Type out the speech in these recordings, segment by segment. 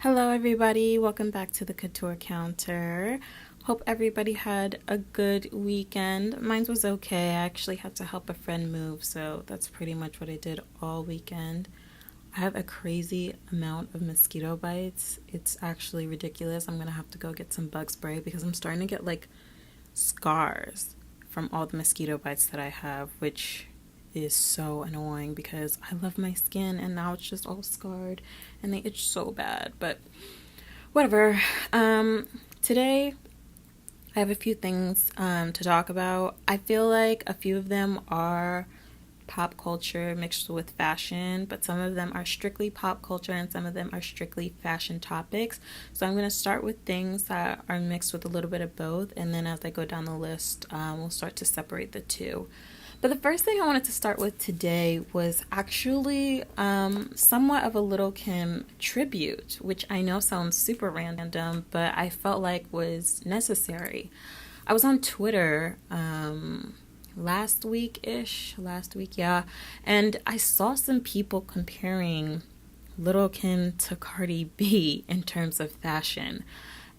Hello, everybody. Welcome back to the Couture Counter. Hope everybody had a good weekend. Mine was okay. I actually had to help a friend move, so that's pretty much what I did all weekend. I have a crazy amount of mosquito bites. It's actually ridiculous. I'm gonna have to go get some bug spray because I'm starting to get like scars from all the mosquito bites that I have, which is so annoying because I love my skin and now it's just all scarred and they itch so bad. But whatever. Today I have a few things to talk about. I feel like a few of them are pop culture mixed with fashion, but some of them are strictly pop culture and some of them are strictly fashion topics. So I'm going to start with things that are mixed with a little bit of both, and then as I go down the list, we'll start to separate the two. But the first thing I wanted to start with today was actually somewhat of a Little Kim tribute, which I know sounds super random, but I felt like was necessary. I was on Twitter last week, yeah, and I saw some people comparing Little Kim to Cardi B in terms of fashion.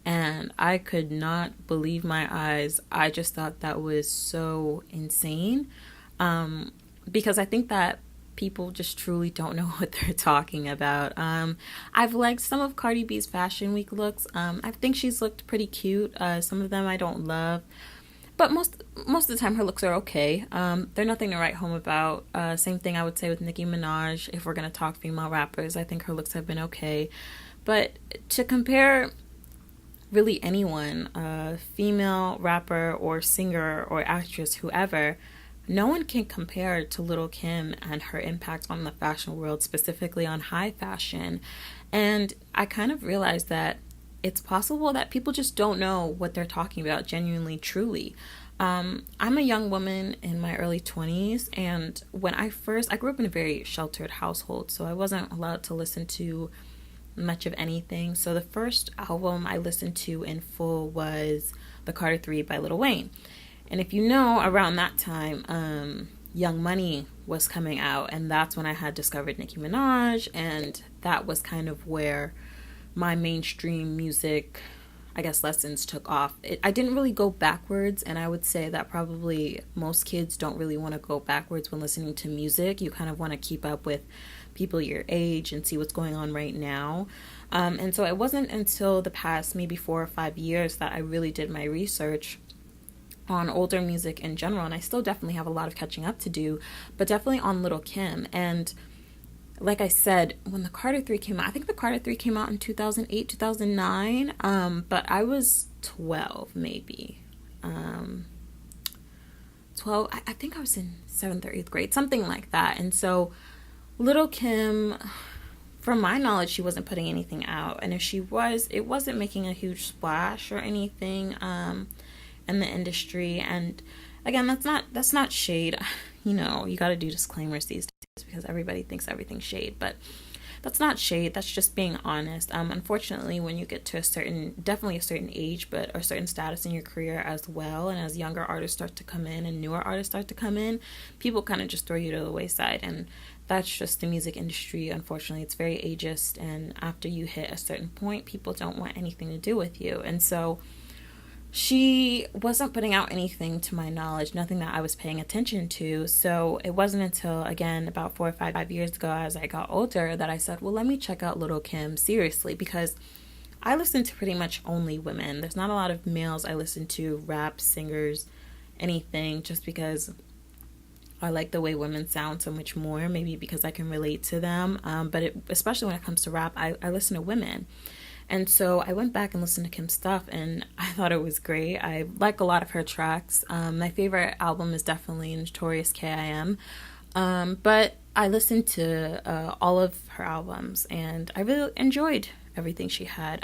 And I could not believe my eyes. I just thought that was so insane. Because I think that people just truly don't know what they're talking about. I've liked some of Cardi B's Fashion Week looks. I think she's looked pretty cute. Some of them I don't love. But most of the time her looks are okay. They're nothing to write home about. Same thing I would say with Nicki Minaj. If we're going to talk female rappers, I think her looks have been okay. But to compare really anyone, female rapper or singer or actress, whoever, no one can compare to Little Kim and her impact on the fashion world, specifically on high fashion. And I kind of realized that it's possible that people just don't know what they're talking about genuinely, truly. I'm a young woman in my early 20s, and when I grew up in a very sheltered household, so I wasn't allowed to listen to much of anything. So the first album I listened to in full was The Carter 3 by Lil Wayne. And if you know, around that time, Young Money was coming out, and that's when I had discovered Nicki Minaj, and that was kind of where my mainstream music, I guess, lessons took off. I didn't really go backwards, and I would say that probably most kids don't really want to go backwards when listening to music. You kind of want to keep up with people your age and see what's going on right now. And so it wasn't until the past maybe 4 or 5 years that I really did my research on older music in general, and I still definitely have a lot of catching up to do, but definitely on Little Kim. And like I said, when the Carter 3 came out, I think the Carter 3 came out in 2008, 2009, but I was 12 maybe. 12, I think I was in 7th or 8th grade, something like that. And so Little Kim, from my knowledge, she wasn't putting anything out, and if she was, it wasn't making a huge splash or anything in the industry. And again, that's not shade. You know, you got to do disclaimers these days because everybody thinks everything's shade, but that's not shade. That's just being honest. Unfortunately, when you get to definitely a certain age, but a certain status in your career as well, and as younger artists start to come in and newer artists start to come in, people kind of just throw you to the wayside. And that's just the music industry. Unfortunately, it's very ageist, and after you hit a certain point, people don't want anything to do with you. And so she wasn't putting out anything, to my knowledge, nothing that I was paying attention to. So it wasn't until, again, about 4 or 5 years ago, as I got older, that I said, well, let me check out Little Kim seriously, because I listen to pretty much only women. There's not a lot of males I listen to, rap, singers, anything, just because I like the way women sound so much more, maybe because I can relate to them. But especially when it comes to rap, I listen to women. And so I went back and listened to Kim's stuff, and I thought it was great. I like a lot of her tracks. My favorite album is definitely Notorious K.I.M. But I listened to all of her albums, and I really enjoyed everything she had.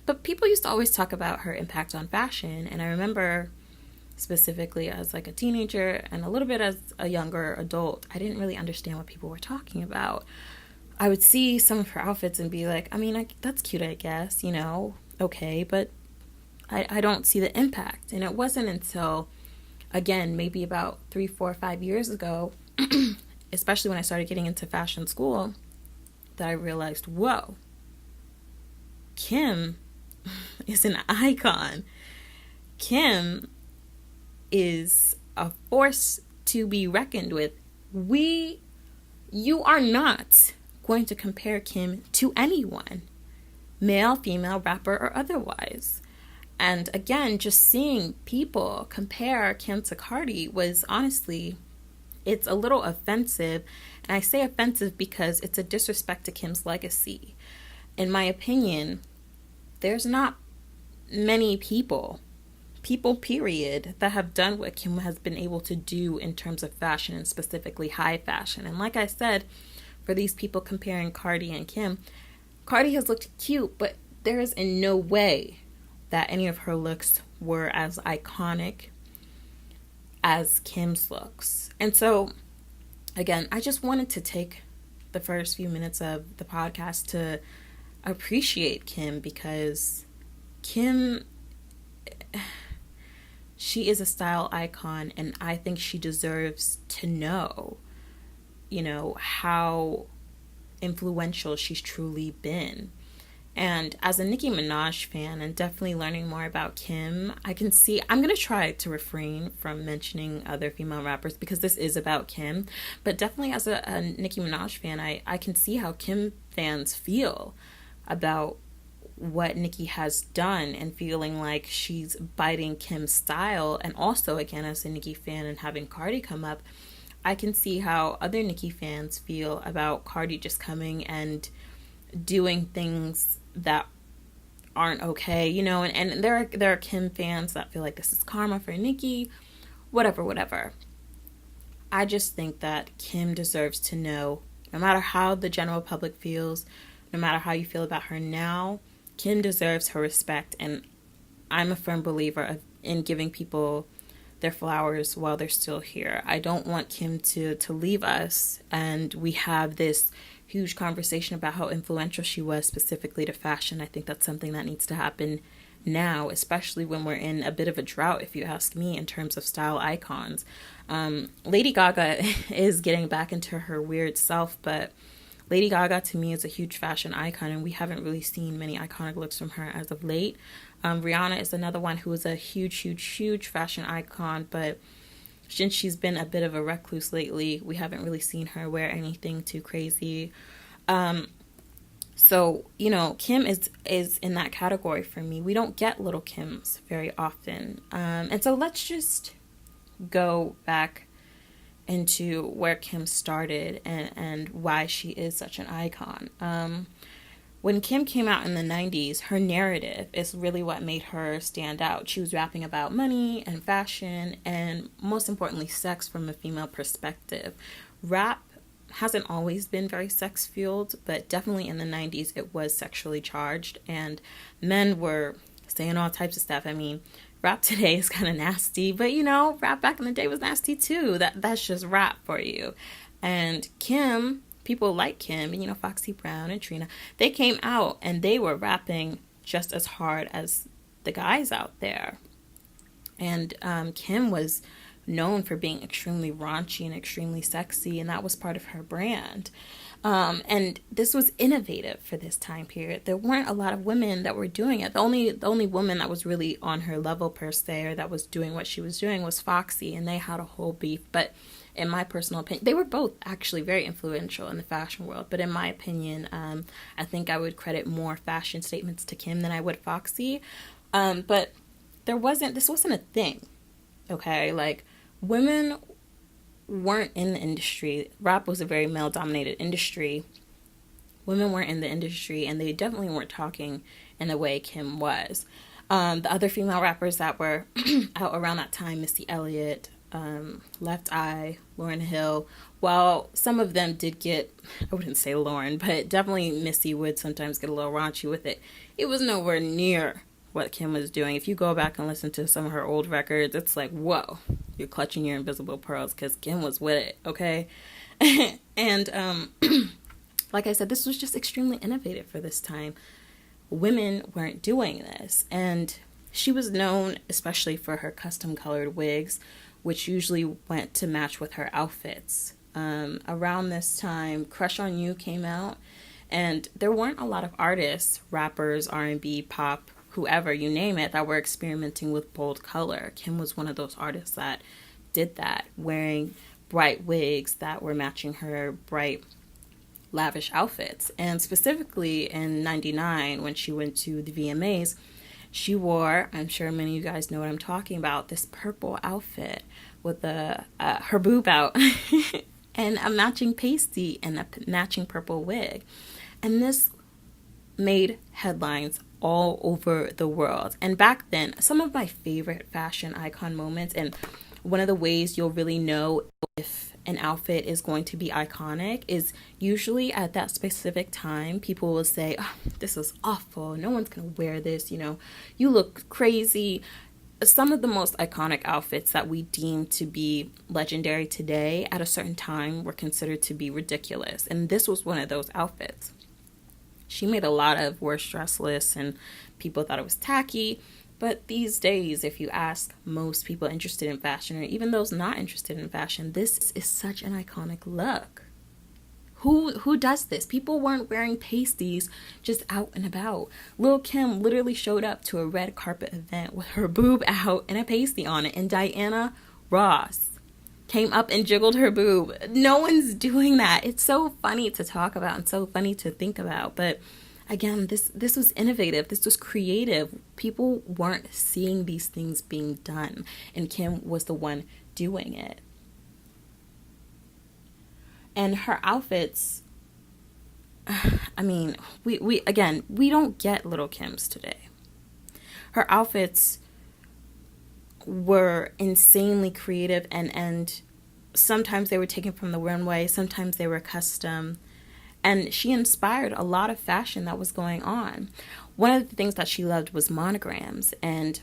But people used to always talk about her impact on fashion, and I remember specifically as like a teenager and a little bit as a younger adult, I didn't really understand what people were talking about. I would see some of her outfits and be like, I mean, that's cute, I guess, okay, but I don't see the impact. And it wasn't until, again, maybe about 3, 4, 5 years ago, especially when I started getting into fashion school, that I realized, whoa, Kim is an icon. Kim is a force to be reckoned with. You are not going to compare Kim to anyone, male, female, rapper, or otherwise. And again, just seeing people compare Kim to Cardi was honestly, it's a little offensive. And I say offensive because it's a disrespect to Kim's legacy. In my opinion, there's not many people period, that have done what Kim has been able to do in terms of fashion, and specifically high fashion. And like I said, for these people comparing Cardi and Kim, Cardi has looked cute, but there is in no way that any of her looks were as iconic as Kim's looks. And so, again, I just wanted to take the first few minutes of the podcast to appreciate Kim, because Kim, she is a style icon, and I think she deserves to know, how influential she's truly been. And as a Nicki Minaj fan, and definitely learning more about Kim, I'm going to try to refrain from mentioning other female rappers because this is about Kim. But definitely as a Nicki Minaj fan, I can see how Kim fans feel about what Nicki has done, and feeling like she's biting Kim's style. And also, again, as a Nicki fan and having Cardi come up, I can see how other Nicki fans feel about Cardi just coming and doing things that aren't okay, and there are Kim fans that feel like this is karma for Nicki, whatever. I just think that Kim deserves to know, no matter how the general public feels, no matter how you feel about her now, Kim deserves her respect. And I'm a firm believer in giving people their flowers while they're still here. I don't want Kim to leave us and we have this huge conversation about how influential she was specifically to fashion. I think that's something that needs to happen now, especially when we're in a bit of a drought, if you ask me, in terms of style icons. Lady Gaga is getting back into her weird self, but Lady Gaga to me is a huge fashion icon, and we haven't really seen many iconic looks from her as of late. Rihanna is another one who is a huge fashion icon, but since she's been a bit of a recluse lately, we haven't really seen her wear anything too crazy. So, Kim is in that category for me. We don't get little Kims very often. And so let's just go back into where Kim started and why she is such an icon. When Kim came out in the 90s, her narrative is really what made her stand out. She was rapping about money and fashion, and most importantly, sex from a female perspective. Rap hasn't always been very sex-fueled, but definitely in the 90s it was sexually charged, and men were saying all types of stuff. I mean, rap today is kind of nasty, but rap back in the day was nasty too. That's just rap for you. And Kim, people like Kim and Foxy Brown and Trina, they came out and they were rapping just as hard as the guys out there. And Kim was known for being extremely raunchy and extremely sexy, and that was part of her brand. And this was innovative for this time period. There weren't a lot of women that were doing it. The only woman that was really on her level per se, or that was doing what she was doing, was Foxy, and they had a whole beef. But in my personal opinion, they were both actually very influential in the fashion world. But in my opinion, I think I would credit more fashion statements to Kim than I would Foxy. But this wasn't a thing. Okay, like, women weren't in the industry. Rap was a very male-dominated industry. Women weren't in the industry, and they definitely weren't talking in the way Kim was. The other female rappers that were out around that time, Missy Elliott, Left Eye, Lauryn Hill, while some of them did get, I wouldn't say Lauryn, but definitely Missy would sometimes get a little raunchy with it. It was nowhere near what Kim was doing. If you go back and listen to some of her old records, it's like, whoa, you're clutching your invisible pearls, because Kim was with it, okay? And like I said, this was just extremely innovative for this time. Women weren't doing this, and she was known especially for her custom colored wigs, which usually went to match with her outfits. Around this time, Crush on You came out, And there weren't a lot of artists, rappers, R&B, pop, whoever, you name it, that were experimenting with bold color. Kim was one of those artists that did that, wearing bright wigs that were matching her bright, lavish outfits. And specifically in 99, when she went to the VMAs, she wore, I'm sure many of you guys know what I'm talking about, this purple outfit with her boob out and a matching pasty and a matching purple wig. And this made headlines all over the world. And back then, some of my favorite fashion icon moments, and one of the ways you'll really know if an outfit is going to be iconic, is usually at that specific time, people will say, oh, this is awful, no one's gonna wear this, you look crazy. Some of the most iconic outfits that we deem to be legendary today at a certain time were considered to be ridiculous, and this was one of those outfits. She made a lot of worst dress lists and people thought it was tacky. But these days, if you ask most people interested in fashion, or even those not interested in fashion, this is such an iconic look. Who does this? People weren't wearing pasties just out and about. Lil' Kim literally showed up to a red carpet event with her boob out and a pasty on it. And Diana Ross came up and jiggled her boob. No one's doing that. It's so funny to talk about and so funny to think about. But again, this was innovative. This was creative. People weren't seeing these things being done, and Kim was the one doing it. And her outfits, I mean, we don't get Little Kims today. Her outfits were insanely creative, and sometimes they were taken from the runway, sometimes they were custom. And she inspired a lot of fashion that was going on. One of the things that she loved was monograms and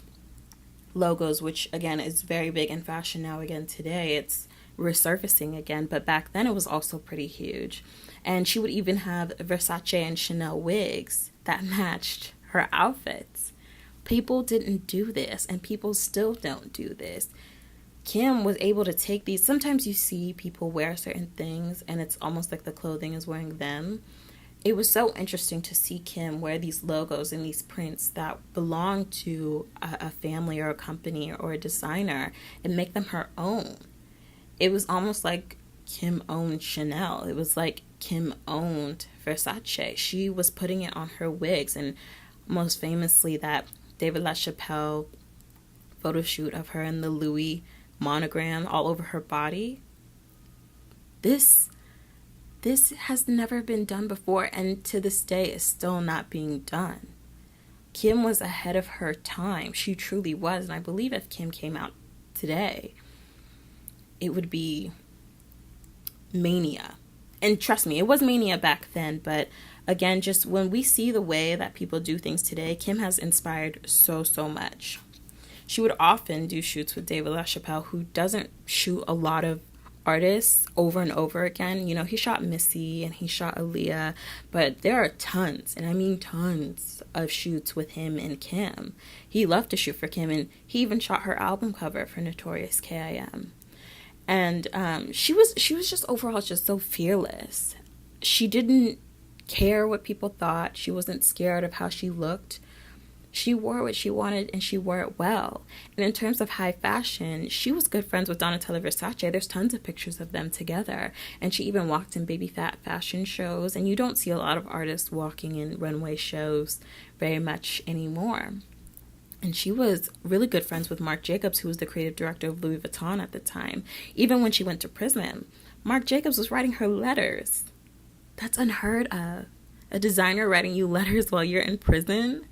logos, which again is very big in fashion now again today. It's resurfacing again, but back then it was also pretty huge. And she would even have Versace and Chanel wigs that matched her outfits. People didn't do this, and people still don't do this. Kim was able to take these. Sometimes you see people wear certain things and it's almost like the clothing is wearing them. It was so interesting to see Kim wear these logos and these prints that belong to a family or a company or a designer and make them her own. It was almost like Kim owned Chanel. It was like Kim owned Versace. She was putting it on her wigs, and most famously that David LaChapelle photo shoot of her in the Louis monogram all over her body. This has never been done before, and to this day is still not being done. Kim was ahead of her time. She truly was, and I believe if Kim came out today, it would be mania. And trust me, it was mania back then, but again, just when we see the way that people do things today, Kim has inspired so much. She would often do shoots with David LaChapelle, who doesn't shoot a lot of artists over and over again. He shot Missy and he shot Aaliyah, but there are tons, and I mean tons, of shoots with him and Kim. He loved to shoot for Kim, and he even shot her album cover for Notorious K.I.M. And she was just overall just so fearless. She didn't care what people thought. She wasn't scared of how she looked. She wore what she wanted, and she wore it well. And in terms of high fashion, she was good friends with Donatella Versace. There's tons of pictures of them together. And she even walked in baby fat fashion shows. And you don't see a lot of artists walking in runway shows very much anymore. And she was really good friends with Marc Jacobs, who was the creative director of Louis Vuitton at the time. Even when she went to prison, Marc Jacobs was writing her letters. That's unheard of. A designer writing you letters while you're in prison?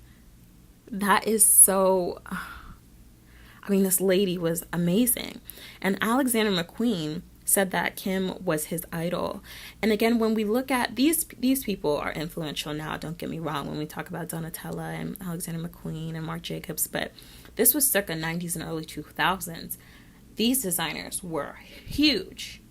That is so... this lady was amazing. And Alexander McQueen said that Kim was his idol. And again, when we look at these people are influential now, don't get me wrong, when we talk about Donatella and Alexander McQueen and Marc Jacobs, but this was circa 90s and early 2000s. These designers were huge.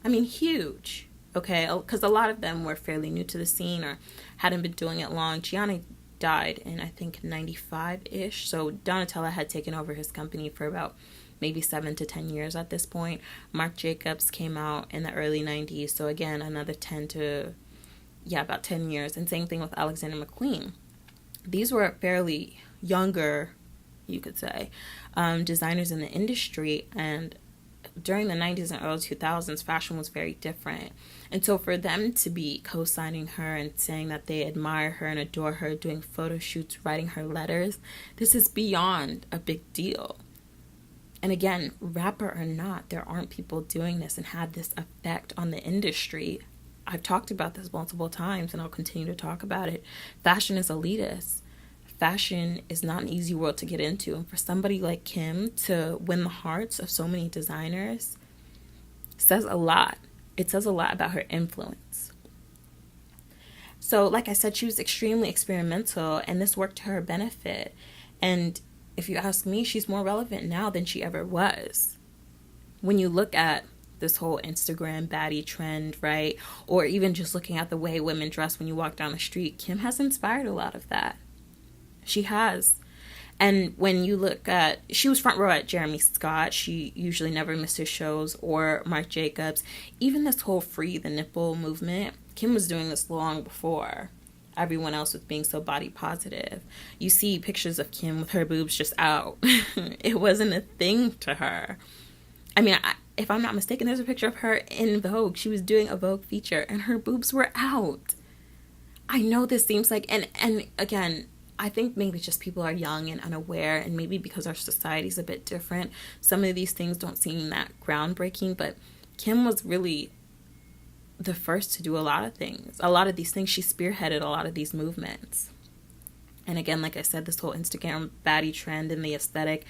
Huge. Okay, because a lot of them were fairly new to the scene or hadn't been doing it long. Gianni died in, I think, 95-ish. So Donatella had taken over his company for about maybe 7 to 10 years at this point. Marc Jacobs came out in the early 90s. So again, another 10 to yeah, about 10 years. And same thing with Alexander McQueen. These were fairly younger, you could say, designers in the industry. And during the 90s and early 2000s, fashion was very different. And so for them to be co-signing her and saying that they admire her and adore her, doing photo shoots, writing her letters, this is beyond a big deal. And again, rapper or not, there aren't people doing this and had this effect on the industry. I've talked about this multiple times and I'll continue to talk about it. Fashion is elitist. Fashion is not an easy world to get into. And for somebody like Kim to win the hearts of so many designers says a lot. It says a lot about her influence. So like I said, she was extremely experimental and this worked to her benefit. And if you ask me, she's more relevant now than she ever was. When you look at this whole Instagram baddie trend, right? Or even just looking at the way women dress when you walk down the street, Kim has inspired a lot of that. She has. And when you look at, she was front row at Jeremy Scott. She usually never misses shows, or Marc Jacobs. Even this whole free the nipple movement, Kim was doing this long before everyone else was being so body positive. You see pictures of Kim with her boobs just out. It wasn't a thing to her. I mean, if I'm not mistaken, there's a picture of her in Vogue. She was doing a Vogue feature and her boobs were out. I know this seems like, and again, I think maybe just people are young and unaware, and maybe because our society's a bit different, some of these things don't seem that groundbreaking, but Kim was really the first to do a lot of things. A lot of these things, she spearheaded a lot of these movements. And again, like I said, this whole Instagram baddie trend and the aesthetic,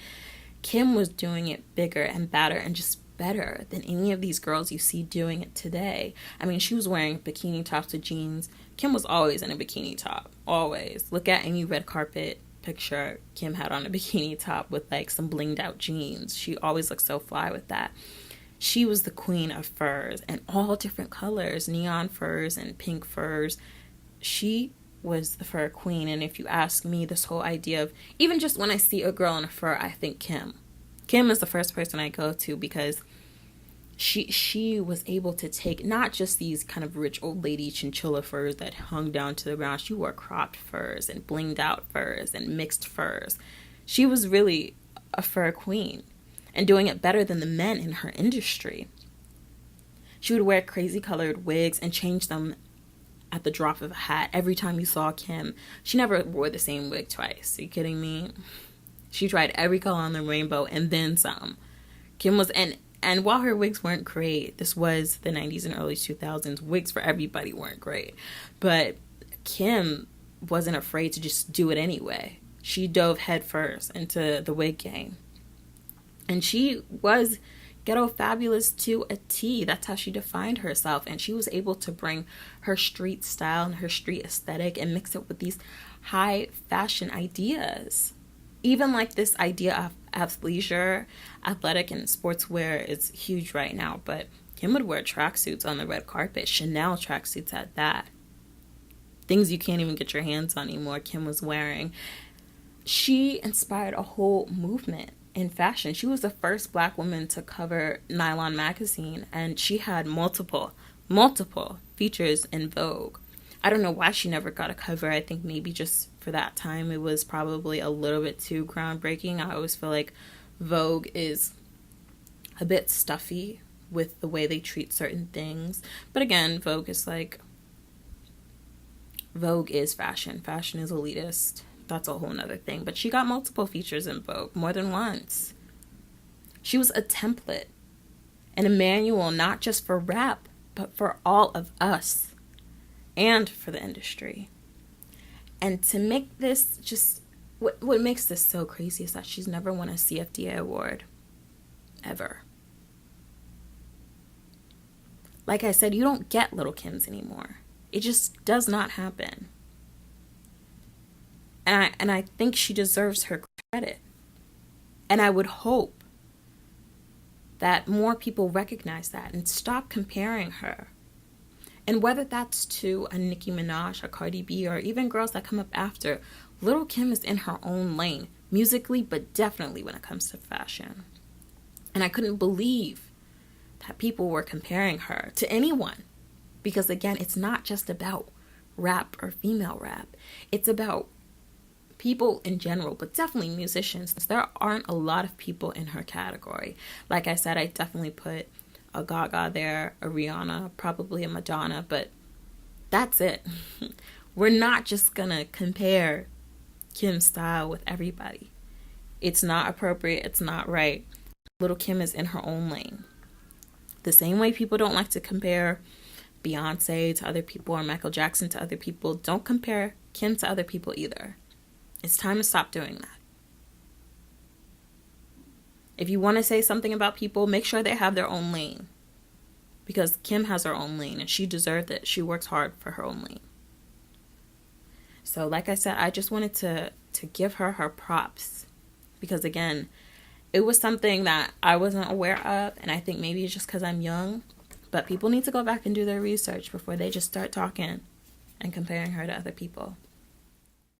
Kim was doing it bigger and badder and just better than any of these girls you see doing it today. I mean, she was wearing bikini tops with jeans. Kim was always in a bikini top, always. Look at any red carpet picture Kim had on a bikini top with like some blinged out jeans. She always looked so fly with that. She was the queen of furs and all different colors, neon furs and pink furs. She was the fur queen. And if you ask me, this whole idea of, even just when I see a girl in a fur, I think Kim. Kim is the first person I go to because she was able to take not just these kind of rich old lady chinchilla furs that hung down to the ground. She wore cropped furs and blinged out furs and mixed furs. She was really a fur queen and doing it better than the men in her industry. She would wear crazy colored wigs and change them at the drop of a hat. Every time you saw Kim, she never wore the same wig twice. Are you kidding me? She tried every color on the rainbow and then some. Kim was, and while her wigs weren't great, this was the 90s and early 2000s, wigs for everybody weren't great. But Kim wasn't afraid to just do it anyway. She dove headfirst into the wig game. And she was ghetto fabulous to a T. That's how she defined herself. And she was able to bring her street style and her street aesthetic and mix it with these high fashion ideas. Even like this idea of athleisure, athletic and sportswear is huge right now. But Kim would wear tracksuits on the red carpet, Chanel tracksuits at that. Things you can't even get your hands on anymore, Kim was wearing. She inspired a whole movement in fashion. She was the first Black woman to cover Nylon magazine, and she had multiple features in Vogue. I don't know why she never got a cover. I think maybe just for that time it was probably a little bit too groundbreaking. I always feel like Vogue is a bit stuffy with the way they treat certain things. But again, Vogue is fashion. Fashion is elitist. That's a whole nother thing. But she got multiple features in Vogue, more than once. She was a template and a manual, not just for rap, but for all of us and for the industry. And to make this just, what makes this so crazy is that she's never won a CFDA award. Ever. Like I said, you don't get Little Kims anymore. It just does not happen. And I think she deserves her credit. And I would hope that more people recognize that and stop comparing her. And whether that's to a Nicki Minaj, a Cardi B, or even girls that come up after, Little Kim is in her own lane, musically, but definitely when it comes to fashion. And I couldn't believe that people were comparing her to anyone. Because again, it's not just about rap or female rap. It's about people in general, but definitely musicians. There aren't a lot of people in her category. Like I said, I definitely put a Gaga there, a Rihanna, probably a Madonna, but that's it. We're not just gonna compare Kim's style with everybody. It's not appropriate. It's not right. Little Kim is in her own lane. The same way people don't like to compare Beyonce to other people or Michael Jackson to other people, don't compare Kim to other people either. It's time to stop doing that. If you want to say something about people, make sure they have their own lane. Because Kim has her own lane and she deserved it. She works hard for her own lane. So like I said, I just wanted to give her her props. Because again, it was something that I wasn't aware of. And I think maybe it's just because I'm young. But people need to go back and do their research before they just start talking and comparing her to other people.